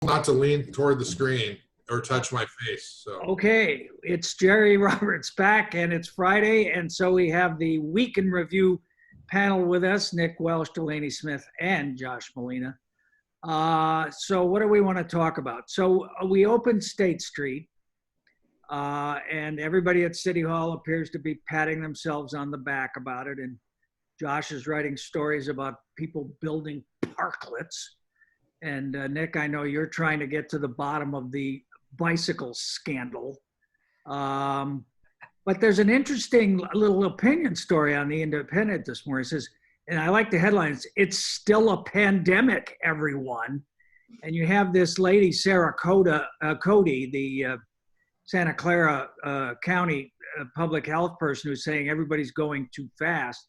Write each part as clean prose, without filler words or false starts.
not to lean toward the screen or touch my face. So Okay, it's Jerry Roberts back, and it's Friday, and so we have the Week in Review panel with us, Nick Welsh, Delaney Smith, and Josh Molina. So what do we want to talk about? So we opened State Street, and everybody at City Hall appears to be patting themselves on the back about it, and Josh is writing stories about people building parklets. And Nick, I know you're trying to get to the bottom of the bicycle scandal. But there's an interesting little opinion story on the Independent this morning. It says, and I like the headlines, "It's still a pandemic, everyone." And you have this lady, Sarah Cody, the Santa Clara County public health person, who's saying everybody's going too fast.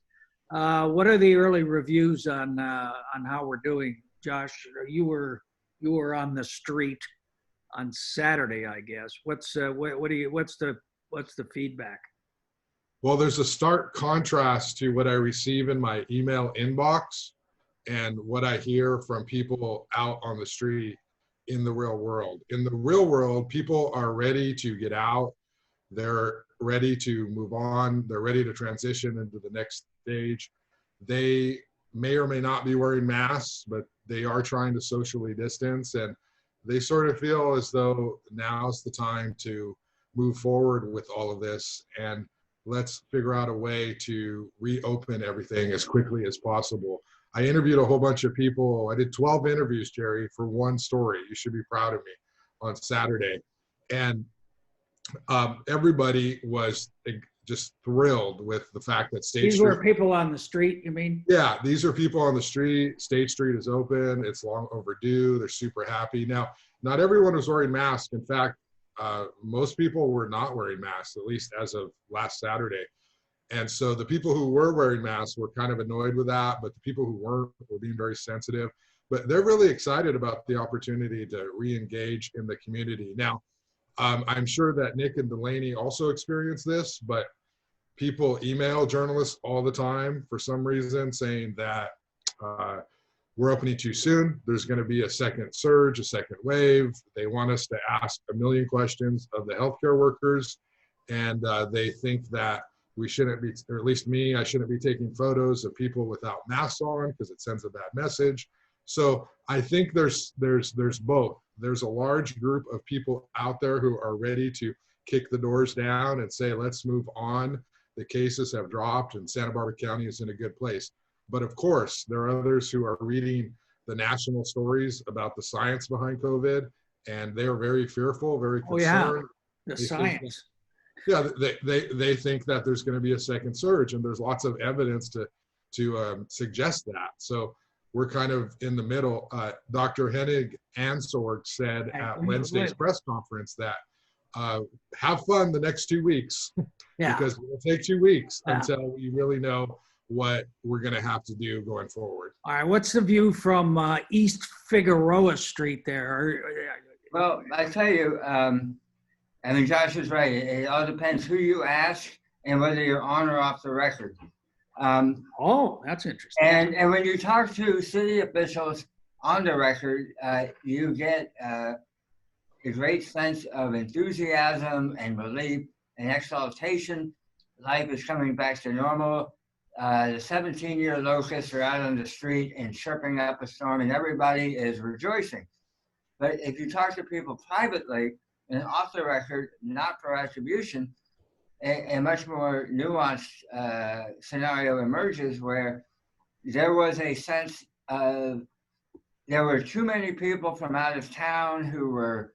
What are the early reviews on how we're doing? Josh, you were on the street on Saturday, I guess. What's the feedback? well, there's a stark contrast to what I receive in my email inbox and what I hear from people out on the street in the real world. In the real world, people are ready to get out. They're ready to move on. They're ready to transition into the next stage. They may or may not be wearing masks, but they are trying to socially distance, and they sort of feel as though now's the time to move forward with all of this, and let's figure out a way to reopen everything as quickly as possible. I interviewed a whole bunch of people. I did 12 interviews, Jerry, for one story. You should be proud of me, on Saturday. And everybody was just thrilled with the fact that State Street. These were people on the street, you mean? Yeah, these are people on the street. State Street is open. It's long overdue. They're super happy. Now, not everyone was wearing masks. In fact, most people were not wearing masks, at least as of last Saturday. And so the people who were wearing masks were kind of annoyed with that, but the people who weren't were being very sensitive. But they're really excited about the opportunity to re-engage in the community. Now, I'm sure that Nick and Delaney also experience this, but people email journalists all the time for some reason saying that we're opening too soon. There's going to be a second surge, a second wave. They want us to ask a million questions of the healthcare workers. And they think that we shouldn't be, or at least me, I shouldn't be taking photos of people without masks on because it sends a bad message. So I think there's both. There's a large group of people out there who are ready to kick the doors down and say, let's move on. The cases have dropped and Santa Barbara County is in a good place. But of course, there are others who are reading the national stories about the science behind COVID, and they are very fearful, very concerned. Oh, yeah, the science. Yeah, they think that there's going to be a second surge, and there's lots of evidence to suggest that. So we're kind of in the middle. Dr. Hennig Ansorg said at Wednesday's press conference that have fun the next 2 weeks, Yeah. because it will take 2 weeks until we really know what we're going to have to do going forward. All right, what's the view from East Figueroa Street there? Well, I tell you, I mean, Josh is right. It all depends who you ask and whether you're on or off the record. Oh, that's interesting. And when you talk to city officials on the record, you get a great sense of enthusiasm and relief and exaltation. Life is coming back to normal. The 17-year locusts are out on the street and chirping up a storm, and everybody is rejoicing. But if you talk to people privately and off the record, not for attribution, a much more nuanced scenario emerges where there was a sense of there were too many people from out of town who were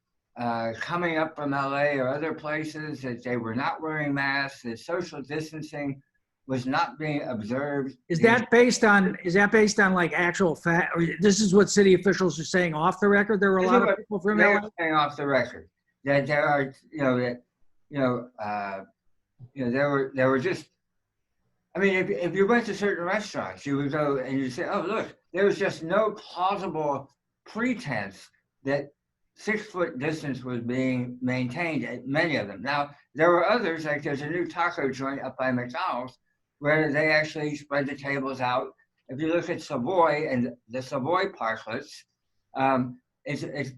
coming up from LA or other places, that they were not wearing masks, that social distancing was not being observed. Is that based on like actual fact? Or this is what city officials are saying off the record? There were a lot of people from LA saying off the record that there are, there were just, I mean, if you went to certain restaurants, you would go and you say, oh, look, there was just no plausible pretense that 6-foot distance was being maintained at many of them. Now, there were others, like there's a new taco joint up by McDonald's where they actually spread the tables out. If you look at Savoy and the Savoy parklets, it's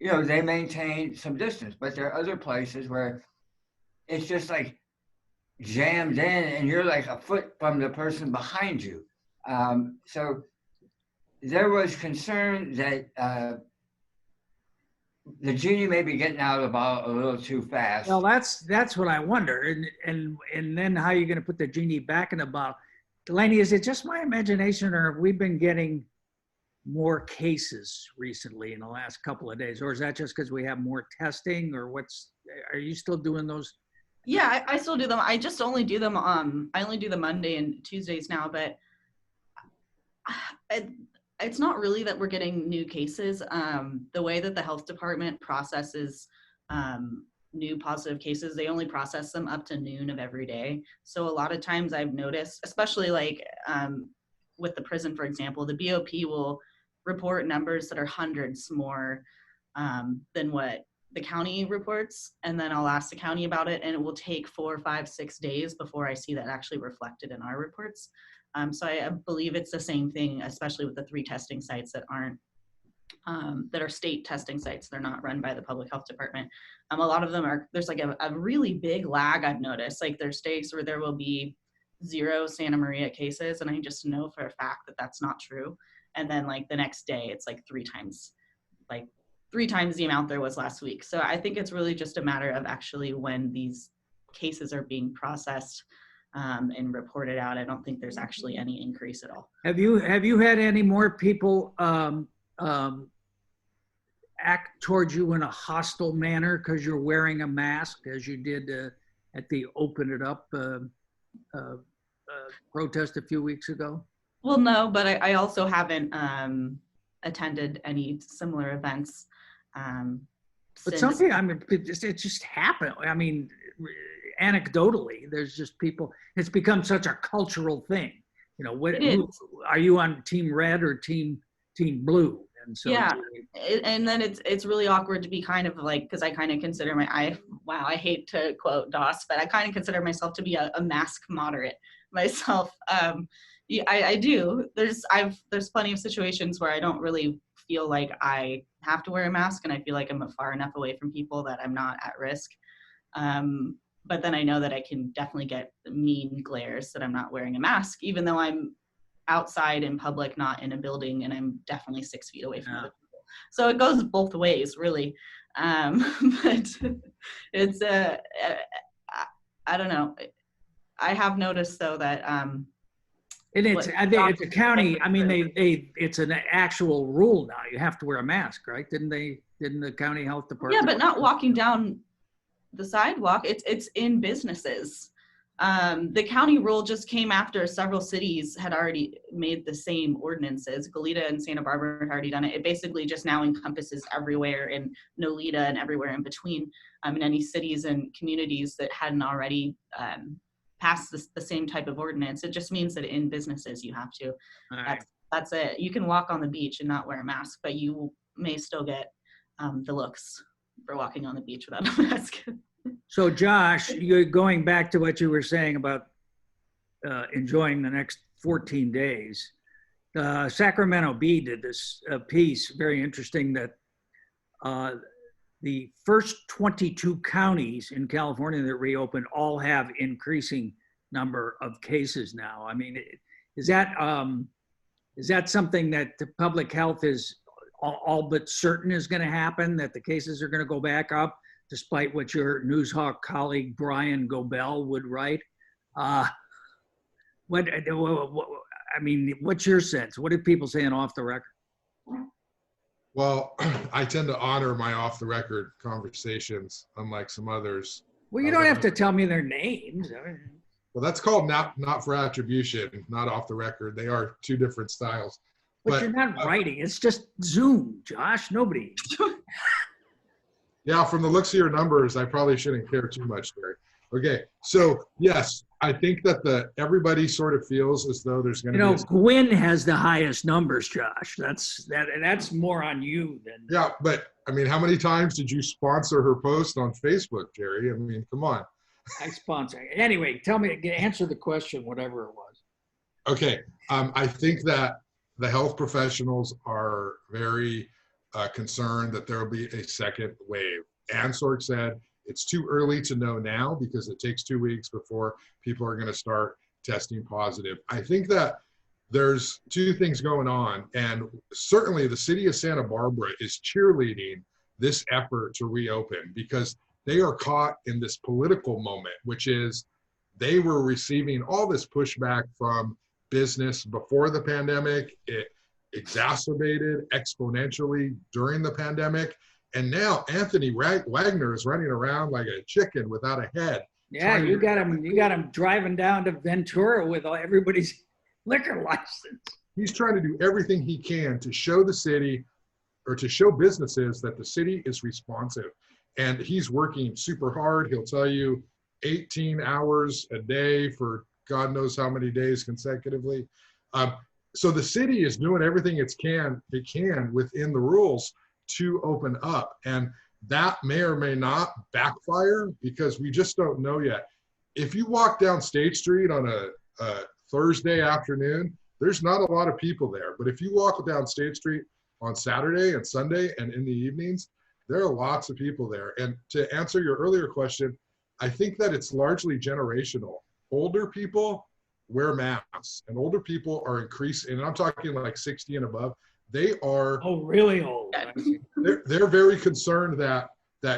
you know, they maintain some distance. But there are other places where it's just like jammed in and you're like a foot from the person behind you. So there was concern that the genie may be getting out of the bottle a little too fast. Well, that's what I wonder, and then how are you going to put the genie back in the bottle? Delaney, is it just my imagination, or have we been getting more cases recently in the last couple of days, or is that just because we have more testing, or are you still doing those? Yeah, I still do them. I just only do them. I only do the Monday and Tuesdays now, but it's not really that we're getting new cases. The way that the health department processes new positive cases, they only process them up to noon of every day. So a lot of times I've noticed, especially like with the prison, for example, the BOP will report numbers that are hundreds more than what the county reports. And then I'll ask the county about it, and it will take 4, 5, 6 days before I see that actually reflected in our reports. So I believe it's the same thing, especially with the 3 testing sites that aren't, that are state testing sites. They're not run by the public health department. A lot of them are, there's like a really big lag I've noticed. Like there's states where there will be 0 Santa Maria cases, and I just know for a fact that that's not true. And then like the next day, it's like 3 times the amount there was last week. So I think it's really just a matter of actually when these cases are being processed and reported out. I don't think there's actually any increase at all. Have you had any more people act towards you in a hostile manner because you're wearing a mask, as you did at the Open It Up protest a few weeks ago? Well, no, but I also haven't attended any similar events. But something, I mean, it just happened. I mean, anecdotally, there's just people, it's become such a cultural thing. You know, are you on team red or team blue? And so yeah, and then it's really awkward to be kind of like, because I kind of consider I hate to quote Doss, but I kind of consider myself to be a mask moderate myself. Yeah, I do. There's plenty of situations where I don't really feel like I have to wear a mask, and I feel like I'm far enough away from people that I'm not at risk. But then I know that I can definitely get mean glares that I'm not wearing a mask, even though I'm outside in public, not in a building, and I'm definitely 6 feet away from other people. So it goes both ways, really. But it's I don't know. I have noticed though that and I think it's a county. I mean, it's an actual rule now. You have to wear a mask, right? Didn't the county health department? Yeah, but not walking down the sidewalk. It's in businesses. The county rule just came after several cities had already made the same ordinances. Goleta and Santa Barbara had already done it. It basically just now encompasses everywhere in Nolita and everywhere in between, in any cities and communities that hadn't already passed the same type of ordinance. It just means that in businesses you have to. That's it. You can walk on the beach and not wear a mask, but you may still get the looks for walking on the beach without a mask. So Josh, you're going back to what you were saying about enjoying the next 14 days. Sacramento Bee did this piece, very interesting, that the first 22 counties in California that reopened all have increasing number of cases now. I mean, is that something that the public health is all but certain is going to happen, that the cases are going to go back up, despite what your Newshawk colleague Brian Gobel would write? I mean, what's your sense? What are people saying off the record? Well, I tend to honor my off-the-record conversations, unlike some others. Well, you don't have to tell me their names. Well, that's called not for attribution, not off the record. They are 2 different styles. But you're not writing. It's just Zoom, Josh. Nobody. Yeah, from the looks of your numbers, I probably shouldn't care too much, Jerry. Okay, so yes, I think that everybody sort of feels as though there's going to be. Gwynn has the highest numbers, Josh. That's more on you than. Yeah, but I mean, how many times did you sponsor her post on Facebook, Jerry? I mean, come on. I sponsor. Anyway, answer the question, whatever it was. Okay, I think that the health professionals are very concerned that there will be a second wave. Ansor said it's too early to know now because it takes 2 weeks before people are going to start testing positive. I think that there's two things going on, and certainly the city of Santa Barbara is cheerleading this effort to reopen because they are caught in this political moment, which is they were receiving all this pushback from business before the pandemic. It exacerbated exponentially during the pandemic. And now Anthony Wagner is running around like a chicken without a head. Yeah, you got him driving down to Ventura with everybody's liquor license. He's trying to do everything he can to show the city or to show businesses that the city is responsive. And he's working super hard. He'll tell you 18 hours a day for God knows how many days consecutively. So the city is doing everything it can within the rules to open up. And that may or may not backfire because we just don't know yet. If you walk down State Street on a Thursday afternoon, there's not a lot of people there. But if you walk down State Street on Saturday and Sunday and in the evenings, there are lots of people there. And to answer your earlier question, I think that it's largely generational. Older people wear masks, and older people are increasing, and I'm talking like 60 and above. They are really old. They're very concerned that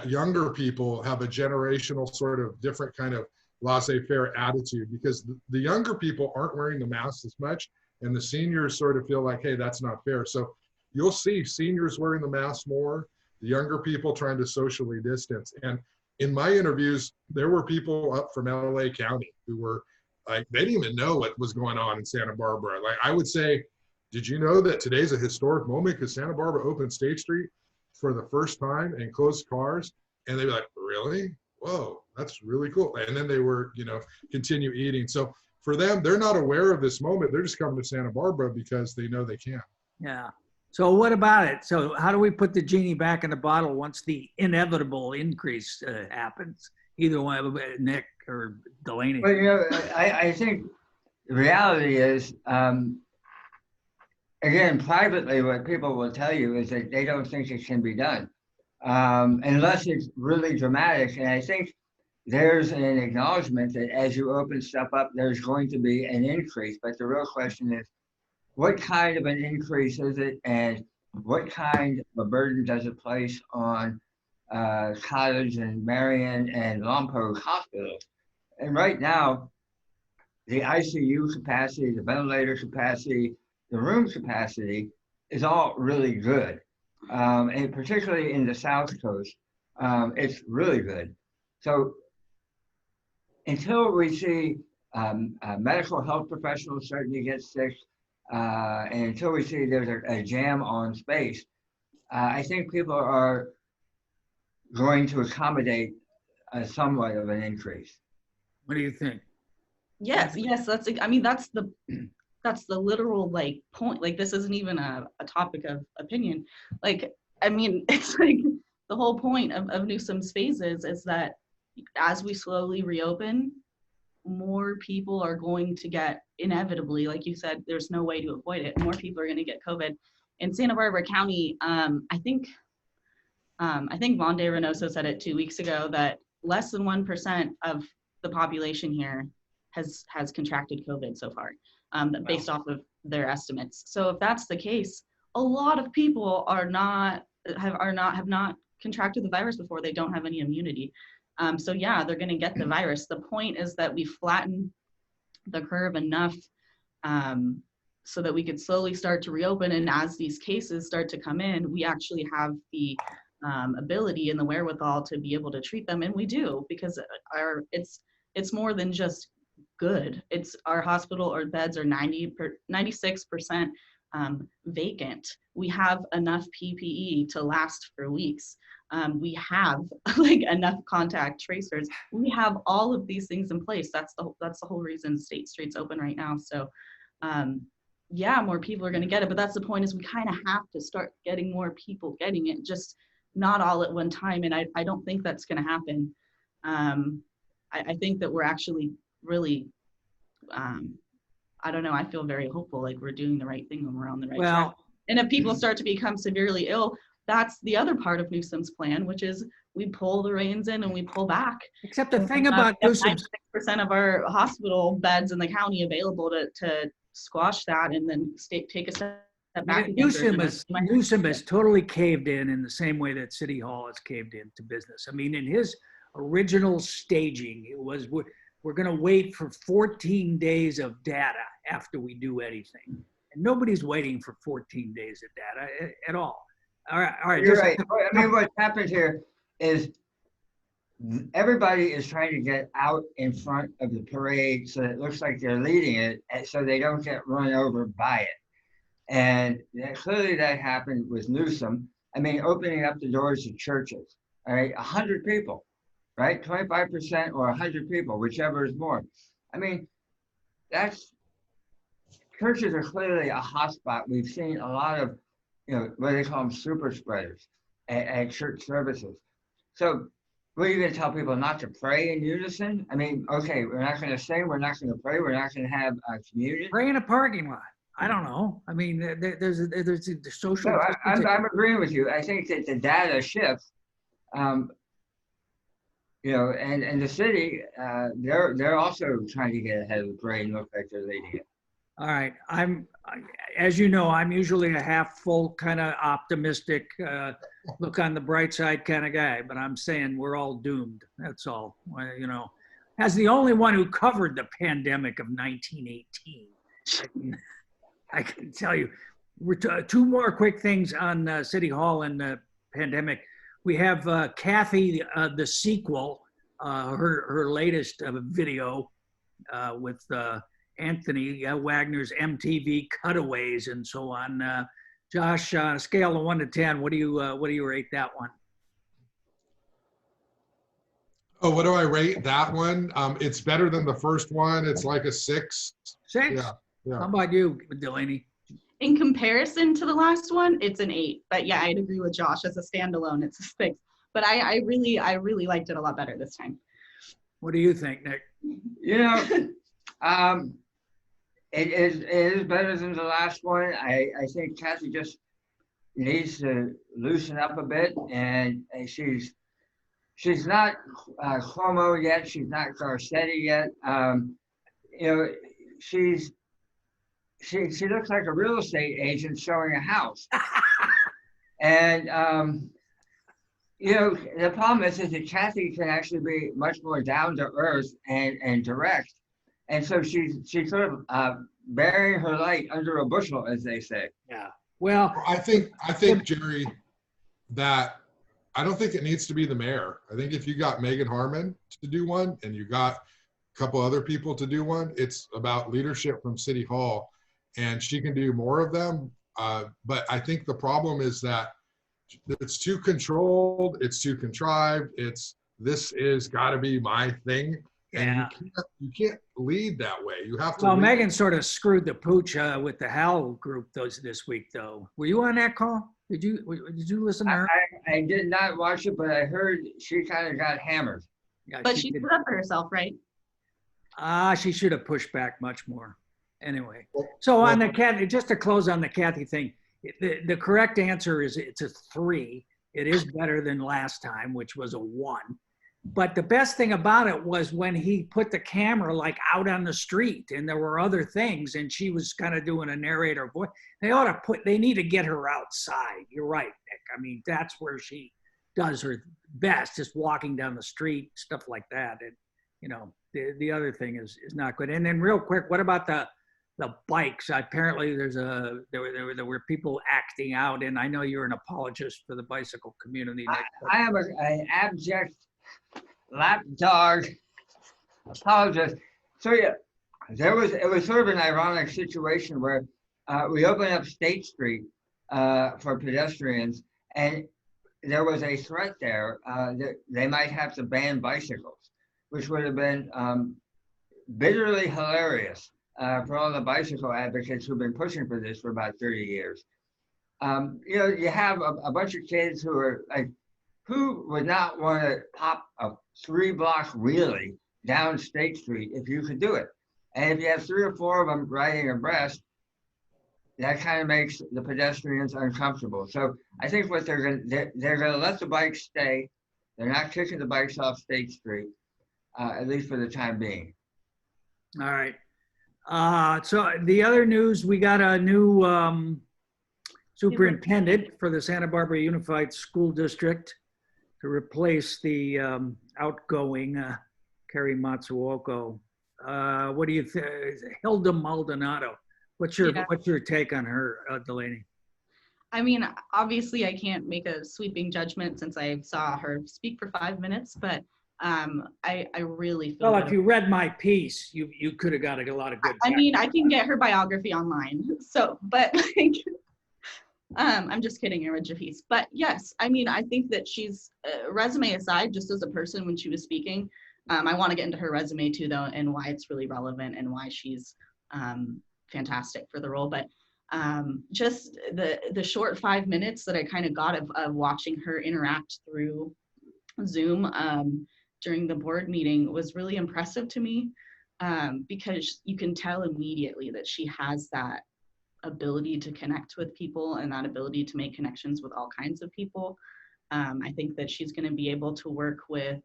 younger people have a generational sort of different kind of laissez-faire attitude because the younger people aren't wearing the masks as much, and the seniors sort of feel like, hey, that's not fair. So you'll see seniors wearing the mask more, the younger people trying to socially distance. And in my interviews, there were people up from LA County who were like, they didn't even know what was going on in Santa Barbara. Like I would say, did you know that today's a historic moment because Santa Barbara opened State Street for the first time and closed cars? And they'd be like, really? Whoa, that's really cool. And then they were, continue eating. So for them, they're not aware of this moment. They're just coming to Santa Barbara because they know they can. Yeah. So what about it? So how do we put the genie back in the bottle once the inevitable increase happens? Either one, Nick or Delaney. Well, I think the reality is, again, privately, what people will tell you is that they don't think it can be done unless it's really dramatic. And I think there's an acknowledgement that as you open stuff up, there's going to be an increase. But the real question is, what kind of an increase is it, and what kind of a burden does it place on Cottage and Marion and Lompoc hospitals? And right now, the ICU capacity, the ventilator capacity, the room capacity is all really good. And particularly in the South Coast, it's really good. So until we see medical health professionals starting to get sick, and until we see there's a jam on space, I think people are going to accommodate somewhat of an increase. What do you think? Yes, that's the literal point. Like, this isn't even a topic of opinion. It's like the whole point of Newsom's phases is that as we slowly reopen, more people are going to get, inevitably, like you said, there's no way to avoid it. More people are going to get COVID. In Santa Barbara County, I think Von De Reynoso said it 2 weeks ago that less than 1% of the population here has contracted COVID so far, based off of their estimates. So if that's the case, a lot of people have not contracted the virus before. They don't have any immunity. So yeah, they're going to get the virus. The point is that we flatten the curve enough so that we could slowly start to reopen. And as these cases start to come in, we actually have the ability and the wherewithal to be able to treat them. And we do, because it's more than just good. It's our hospital or beds are 96% vacant. We have enough PPE to last for weeks. We have enough contact tracers. We have all of these things in place. That's the whole reason State Street's open right now. So yeah, more people are going to get it, but that's the point, is we kind of have to start getting more people getting it, just not all at one time. And I don't think that's going to happen. I think that we're actually really, I don't know, I feel very hopeful, like we're doing the right thing when we're on the right track. And if people start to become severely ill, that's the other part of Newsom's plan, which is we pull the reins in and we pull back. Except the thing about Newsom's 96% of our hospital beds in the county available to squash that and then take a step back. Newsom has totally caved in the same way that City Hall has caved in to business. I mean, in his original staging, it was we're going to wait for 14 days of data after we do anything. And nobody's waiting for 14 days of data at all. All right. You're right. I mean, what's happened here is everybody is trying to get out in front of the parade so that it looks like they're leading it, so they don't get run over by it. And clearly that happened with Newsom. I mean, opening up the doors to churches, all right, 100 people, right? 25% or 100 people, whichever is more. I mean, churches are clearly a hotspot. We've seen a lot of, what they call them, super spreaders at church services. So what are you going to tell people not to pray in unison? I mean, okay, we're not going to sing, we're not going to pray, we're not going to have communion. Pray in a parking lot. I don't know. I mean, there's the social. No, I'm agreeing with you. I think that the data shifts, and the city, they're also trying to get ahead of the parade and look like they're leading it. All right. As you know, I'm usually a half full kind of optimistic, look on the bright side kind of guy, but I'm saying we're all doomed. That's all. As the only one who covered the pandemic of 1918, I can tell you. Two more quick things on City Hall and the pandemic. We have Cathy, the sequel, her latest video with Anthony Wagner's MTV Cutaways and so on. Josh, on a scale of 1 to 10, what do you rate that one? Oh, what do I rate that one? It's better than the first one. It's like a 6. 6? Yeah. How about you, Delaney? In comparison to the last one, it's an 8. But yeah, I'd agree with Josh. As a standalone, it's a 6. But I really liked it a lot better this time. What do you think, Nick? It is better than the last one. I think Cathy just needs to loosen up a bit, and she's not Cuomo yet. She's not Garcetti yet. She looks like a real estate agent showing a house. And the problem is that Cathy can actually be much more down to earth and direct. And so she's sort of burying her light under a bushel, as they say. Yeah. Well, I think Jerry, that I don't think it needs to be the mayor. I think if you got Megan Harmon to do one and you got a couple other people to do one, it's about leadership from City Hall, and she can do more of them. But I think the problem is that it's too controlled, it's too contrived. This is got to be my thing. Yeah. And you can't lead that way. You have to. Well, Megan sort of screwed the pooch with the Hal group this week, though. Were you on that call? Did you listen to her? I did not watch it, but I heard she kind of got hammered. Yeah, but she stood up for herself, right? She should have pushed back much more. Anyway, so on the Cathy, just to close on the Cathy thing, the correct answer is it's a 3. It is better than last time, which was a 1. But the best thing about it was when he put the camera like out on the street and there were other things and she was kind of doing a narrator voice. They need to get her outside. You're right, Nick. I mean, that's where she does her best, just walking down the street, stuff like that. And, the other thing is not good. And then real quick, what about the bikes? Apparently there were people acting out, and I know you're an apologist for the bicycle community, Nick. I am an abject lapdog apologist. So yeah, it was sort of an ironic situation where we opened up State Street for pedestrians, and there was a threat there that they might have to ban bicycles, which would have been bitterly hilarious for all the bicycle advocates who've been pushing for this for about 30 years. You have a bunch of kids who are like, who would not want to pop a 3-block wheelie down State Street if you could do it? And if you have 3 or 4 of them riding abreast, that kind of makes the pedestrians uncomfortable. So I think what they're gonna let the bikes stay. They're not kicking the bikes off State Street, at least for the time being. All right. So the other news, we got a new superintendent for the Santa Barbara Unified School District to replace the outgoing Carrie Matsuoko. What do you think? Hilda Maldonado. What's your take on her, Delaney? I mean, obviously I can't make a sweeping judgment since I saw her speak for 5 minutes, but I really feel well, if you read my piece, you could have got a lot of good. I mean, I can get her biography online. So, but like, I'm just kidding, I read your piece. But yes, I mean, I think that she's, resume aside, just as a person when she was speaking, I want to get into her resume too, though, and why it's really relevant and why she's fantastic for the role. But just the short 5 minutes that I kind of got of watching her interact through Zoom during the board meeting was really impressive to me, because you can tell immediately that she has that ability to connect with people and that ability to make connections with all kinds of people. I think that she's going to be able to work with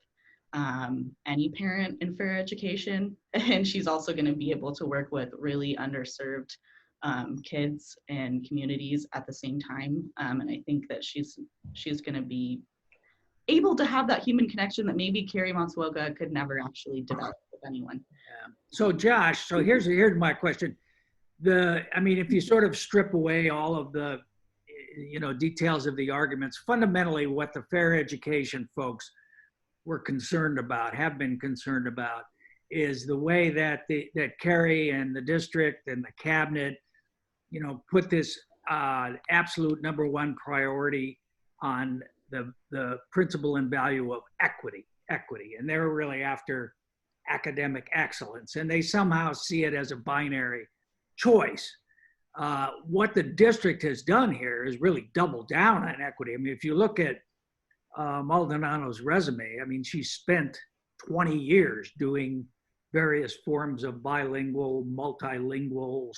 any parent in fair education, and she's also going to be able to work with really underserved kids and communities at the same time. And I think that she's going to be able to have that human connection that maybe Carrie Matsuoka could never actually develop with anyone. Yeah. So Josh, so here's my question. I mean, if you sort of strip away all of the, details of the arguments, fundamentally what the fair education folks were concerned about, have been concerned about, is the way that that Carrie and the district and the cabinet, put this absolute number one priority on the principle and value of equity, and they're really after academic excellence, and they somehow see it as a binary choice. What the district has done here is really double down on equity. I mean, if you look at Maldonado's resume, I mean, she spent 20 years doing various forms of bilingual, multilingual,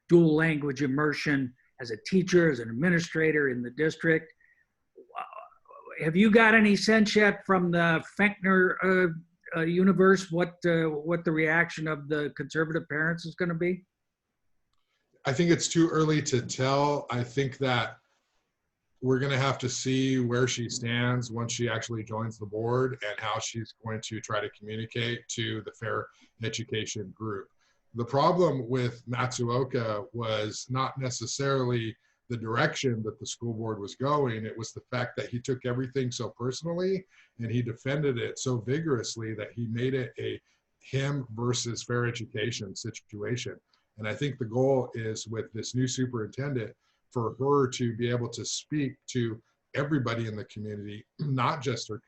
dual language immersion as a teacher, as an administrator in the district. Have you got any sense yet from the Fenkner universe what the reaction of the conservative parents is going to be? I think it's too early to tell. I think that we're going to have to see where she stands once she actually joins the board and how she's going to try to communicate to the fair education group. The problem with Matsuoka was not necessarily the direction that the school board was going. It was the fact that he took everything so personally and he defended it so vigorously that he made it a him versus fair education situation. And I think the goal is with this new superintendent for her to be able to speak to everybody in the community, not just her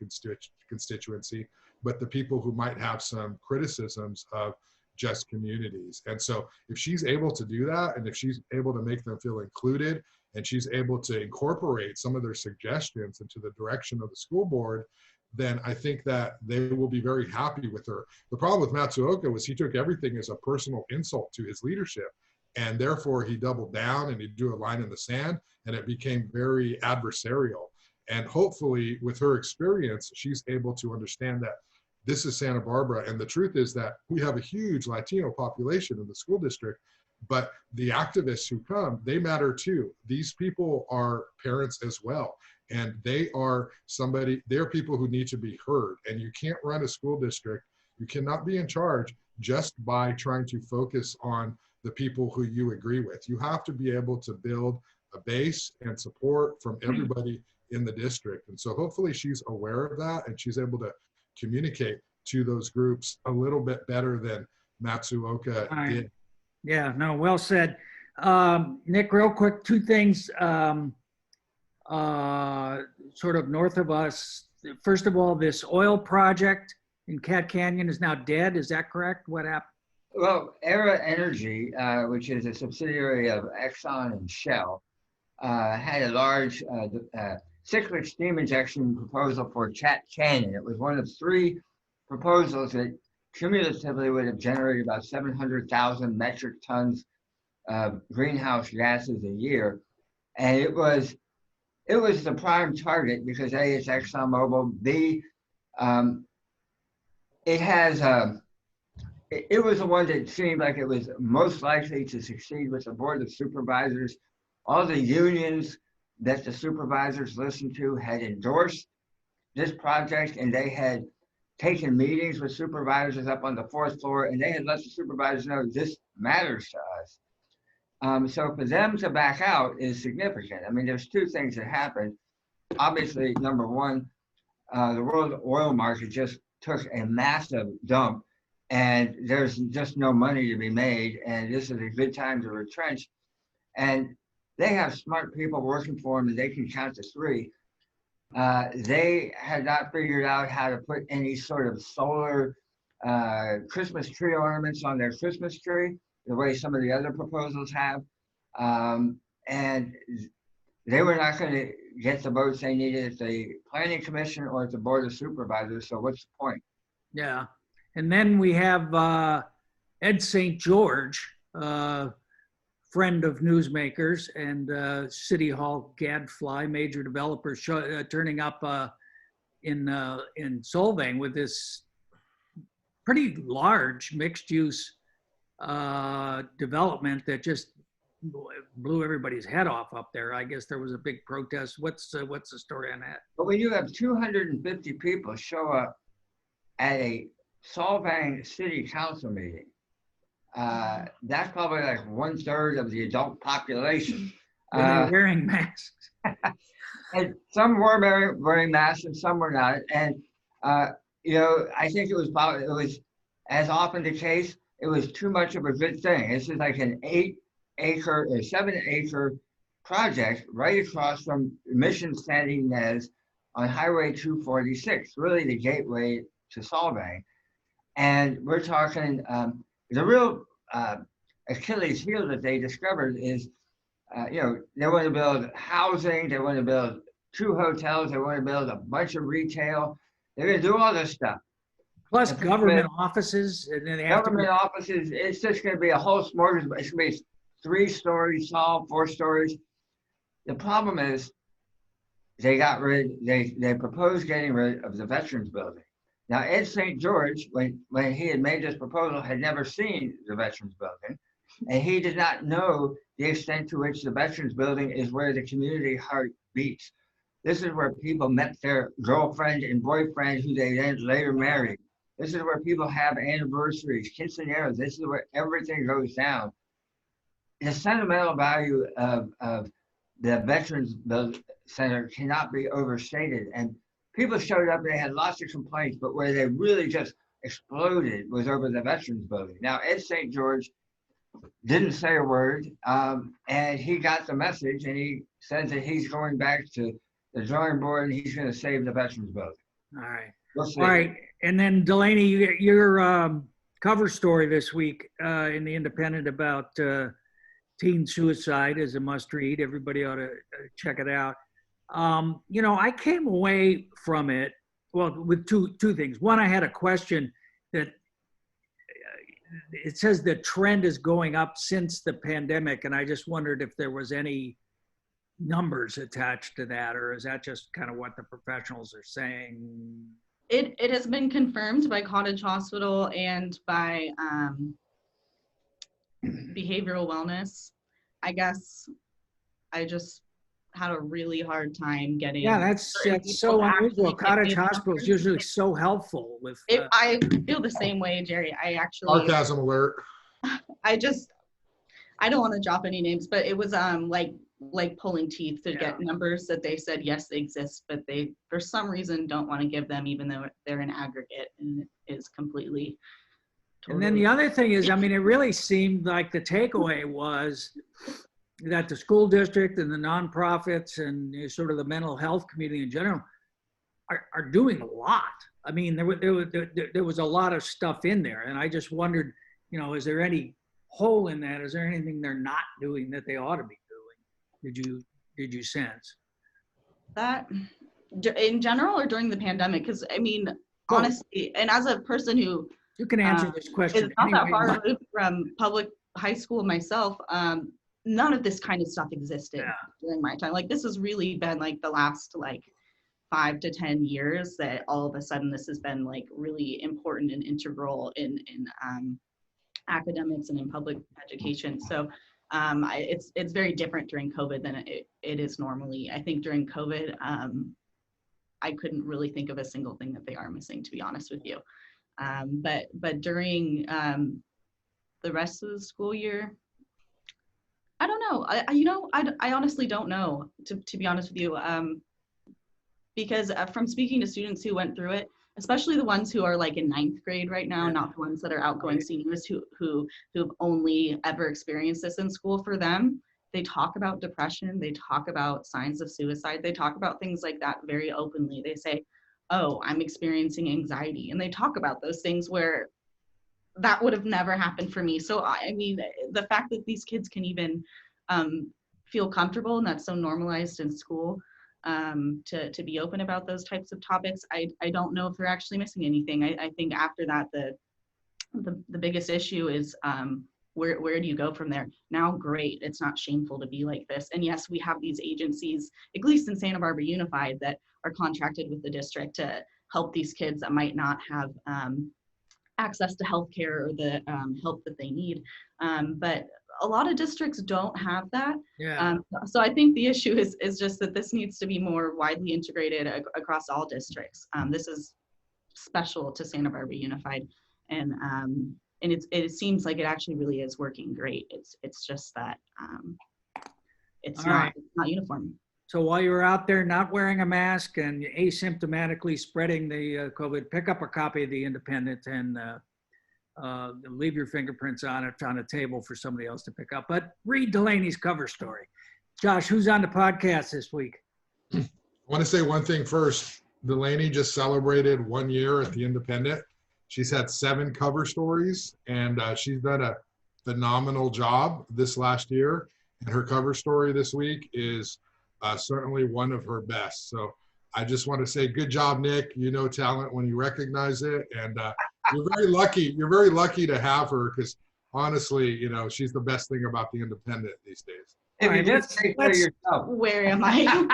constituency, but the people who might have some criticisms of just communities. And so if she's able to do that, and if she's able to make them feel included, and she's able to incorporate some of their suggestions into the direction of the school board, then I think that they will be very happy with her. The problem with Matsuoka was he took everything as a personal insult to his leadership, and therefore he doubled down and he drew a line in the sand, and it became very adversarial. And hopefully with her experience, she's able to understand that this is Santa Barbara, and the truth is that we have a huge Latino population in the school district, but the activists who come, they matter too. These people are parents as well, and they're people who need to be heard. And you can't run a school district, you cannot be in charge just by trying to focus on the people who you agree with. You have to be able to build a base and support from everybody in the district. And so hopefully she's aware of that and she's able to communicate to those groups a little bit better than Matsuoka did. Yeah, no, well said. Nick, real quick, two things sort of north of us. First of all, this oil project in Cat Canyon is now dead. Is that correct? What happened? Well, Era Energy, which is a subsidiary of Exxon and Shell, had a large cyclic steam injection proposal for Cat Canyon. It was one of 3 proposals that cumulatively would have generated about 700,000 metric tons greenhouse gases a year. And it was the prime target because A, it's ExxonMobil. B, it has it was the one that seemed like it was most likely to succeed with the Board of Supervisors. All the unions that the supervisors listened to had endorsed this project, and they had taken meetings with supervisors up on the 4th floor, and they had let the supervisors know this matters to us. So for them to back out is significant. I mean, there's two things that happened. Obviously, number one, the world oil market just took a massive dump, and there's just no money to be made, and this is a good time to retrench. And they have smart people working for them, and they can count to 3. They had not figured out how to put any sort of solar Christmas tree ornaments on their Christmas tree, the way some of the other proposals have. And they were not going to get the votes they needed at the Planning Commission or at the Board of Supervisors, so what's the point? Yeah. And then we have Ed St. George, friend of Newsmakers and City Hall gadfly, major developer, turning up in Solvang with this pretty large mixed-use development that just blew everybody's head off up there. I guess there was a big protest. What's the story on that? But when you have 250 people show up at a Solvang City Council meeting, that's probably like 1/3 of the adult population. They're wearing masks. And some were wearing masks and some were not. And, I think it was, as often the case, it was too much of a good thing. This is like an 8-acre or 7-acre project right across from Mission San Ynez on Highway 246, really the gateway to Solvang. And we're talking, the real Achilles heel that they discovered is, they want to build housing, they want to build 2 hotels, they want to build a bunch of retail. They're going to do all this stuff. Plus government offices. And then government offices, it's just going to be a whole smorgasbord. It's going to be 3 stories tall, 4 stories. The problem is they proposed getting rid of the Veterans Building. Now, Ed St. George, when he had made this proposal, had never seen the Veterans Building, and he did not know the extent to which the Veterans Building is where the community heart beats. This is where people met their girlfriend and boyfriend who they then later married. This is where people have anniversaries, quinceañeras. This is where everything goes down. The sentimental value of the Veterans Center cannot be overstated. And people showed up and they had lots of complaints, but where they really just exploded was over the Veterans Building. Now, Ed St. George didn't say a word, and he got the message, and he said that he's going back to the drawing board and he's going to save the Veterans Building. All right. We'll see. All right. And then, Delaney, your cover story this week in the Independent about teen suicide is a must read. Everybody ought to check it out. I came away from it, well, with two things. One, I had a question that it says the trend is going up since the pandemic, and I just wondered if there was any numbers attached to that, or is that just kind of what the professionals are saying? It has been confirmed by Cottage Hospital and by behavioral wellness. I guess I just had a really hard time getting. Yeah, that's so unusual. Cottage Hospital is usually so helpful with. I feel the same way, Jerry. I actually. Sarcasm alert. I don't want to drop any names, but it was like pulling teeth to get numbers that they said yes they exist, but they for some reason don't want to give them, even though they're an aggregate, and it is completely. And then the other thing is, I mean, it really seemed like the takeaway was that the school district and the nonprofits and sort of the mental health community in general are doing a lot. I mean, there was a lot of stuff in there, and I just wondered, is there any hole in that? Is there anything they're not doing that they ought to be doing? Did you sense that in general or during the pandemic? Because I mean, honestly, and as a person who you can answer this question, it's not that far removed from public high school myself, none of this kind of stuff existed during my time. Like, this has really been like the last like 5 to 10 years that all of a sudden this has been like really important and integral in academics and in public education. So it's very different during COVID than it is normally. I think during COVID, I couldn't really think of a single thing that they are missing, to be honest with you. But during the rest of the school year, I don't know. I honestly don't know, to be honest with you, because from speaking to students who went through it, especially the ones who are like in 9th grade right now, not the ones that are outgoing seniors who've only ever experienced this in school. For them, they talk about depression, they talk about signs of suicide, they talk about things like that very openly. They say, oh, I'm experiencing anxiety. And they talk about those things where that would have never happened for me. So, I mean, the fact that these kids can even feel comfortable, and that's so normalized in school, to be open about those types of topics, I don't know if they're actually missing anything. I think after that, the biggest issue is where do you go from there? Now, great, it's not shameful to be like this. And yes, we have these agencies, at least in Santa Barbara Unified, that are contracted with the district to help these kids that might not have access to healthcare or the help that they need. But a lot of districts don't have that. Yeah. So I think the issue is just that this needs to be more widely integrated across all districts. This is special to Santa Barbara Unified, and it seems like it actually really is working great. It's just that it's not uniform. So while you're out there not wearing a mask and asymptomatically spreading the COVID, pick up a copy of The Independent and leave your fingerprints on it on a table for somebody else to pick up. But read Delaney's cover story. Josh, who's on the podcast this week? I want to say one thing first. Delaney just celebrated 1 year at The Independent. She's had 7 cover stories, and she's done a phenomenal job this last year. And her cover story this week is certainly one of her best. So I just want to say good job, Nick. You know talent when you recognize it. And you're very lucky. You're very lucky to have her, because honestly, you know, she's the best thing about The Independent these days. If you just take care of yourself. Where am I?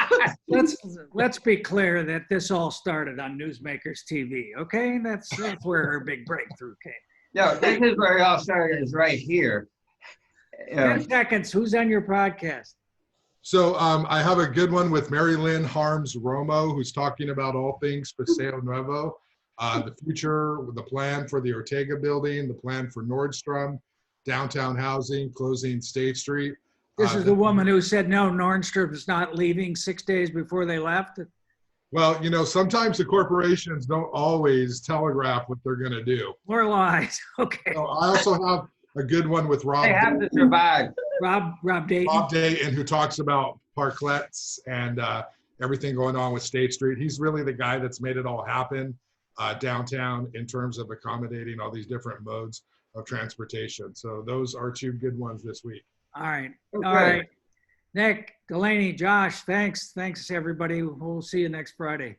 let's be clear that this all started on Newsmakers TV. Okay, that's where her big breakthrough came. No, this is where it all started, is right here. 10 seconds. Who's on your podcast? So I have a good one with Mary Lynn Harms Romo, who's talking about all things Paseo Nuevo, the future, the plan for the Ortega building, the plan for Nordstrom, downtown housing, closing State Street. This is the woman who said, no, Nordstrom is not leaving 6 days before they left. Well, you know, sometimes the corporations don't always telegraph what they're going to do. More lies. Okay. So I also have a good one with Rob. They have to survive. Rob Dayton. Rob Dayton, who talks about parklets and everything going on with State Street. He's really the guy that's made it all happen downtown in terms of accommodating all these different modes of transportation. So those are 2 good ones this week. All right. Okay. All right. Nick, Delaney, Josh, thanks. Thanks, everybody. We'll see you next Friday.